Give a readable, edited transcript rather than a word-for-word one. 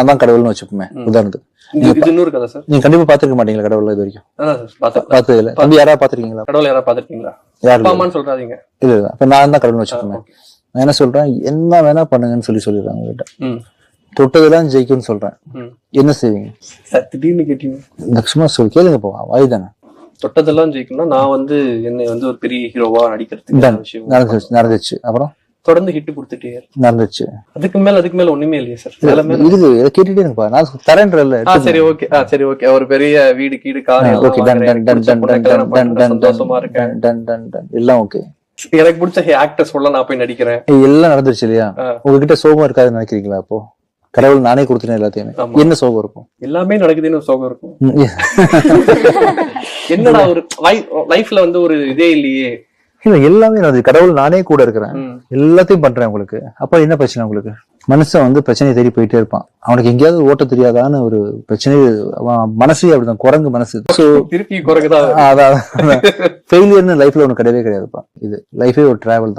நான் தான் கடவுள்னு வச்சுப்போமே உதாரணத்துக்கு. இன்னொரு கதை சார். நீங்க கண்டிப்பா பாத்துருக்க மாட்டீங்களா கடவுள் இது வரைக்கும்? பார்த்தது இல்ல. தம்பி யாராவது பாத்திருக்கீங்களா? கடவுள் யாராவது பாத்திருக்கீங்களா? யாரு? அப்பா அம்மான்னு சொல்றாதீங்க. இல்ல இல்ல, அப்ப நான் தான் கடவுள்னு வச்சுப்போமே. நான் என்ன சொல்றேன், என்ன வேணா பண்ணுங்கன்னு சொல்லிடுறாங்க உங்ககிட்ட. தொட்டதெல்லாம் ஜெயிக்கும்னு சொல்றேன். என்ன செய்வீங்க? திடீர்னு கேட்டீங்க. லட்சுமா சொல், கேளுங்க போவா வாய் தானே. தொட்டதெல்லாம் ஜெயிக்கணும்னா நான் என்னை ஒரு பெரிய ஹீரோவா நடிக்கிறதுக்கு நடந்துச்சு. அப்புறம் தொடர்ந்து ஹிட் கொடுத்துட்டே நடந்துச்சு. அதுக்கு மேல ஒண்ணுமே இல்லையா சார்? இது கேட்டுட்டே எனக்கு நான் தரேன்றல. சரி ஓகே, சரி ஓகே. ஒரு பெரிய வீடு கீடு கார் சந்தோஷமா இருக்கேன் எல்லாம் ஓகே. எனக்கு பிடிச்ச ஆக்டர்ஸ் எல்லாம் நான் போய் நடிக்கிறேன். எல்லாம் நடந்துருச்சு இல்லையா? உங்ககிட்ட சோகம் இருக்காதுன்னு நினைக்கிறீங்களா? அப்போ கடவுள் நானே கொடுத்துட்டேன் எல்லாத்தையுமே, என்ன சோகம் இருக்கும்? எல்லாமே நடக்குதுன்னு சோகம் இருக்கும். என்னடா ஒரு லைஃப்ல ஒரு இதே இல்லையே. இல்ல, எல்லாமே நடக்குது. கடவுள் நானே கூட இருக்கிறேன், எல்லாத்தையும் பண்றேன் உங்களுக்கு. அப்ப என்ன பிரச்சனை உங்களுக்கு? மனுஷன் பிரச்சனையை தேடி போயிட்டே இருப்பான். அவனுக்கு எங்கேயாவது ஓட்ட தெரியாதான்னு ஒரு பிரச்சனை. மனசே அப்படிதான், குரங்கு மனசு. திருப்பி குரங்குதான். அதான் ஃபெயிலியர்னு லைஃப்ல ஒண்ணு கிடையவே கிடையாதுப்பா. இது லைஃபே ஒரு டிராவல் தான்.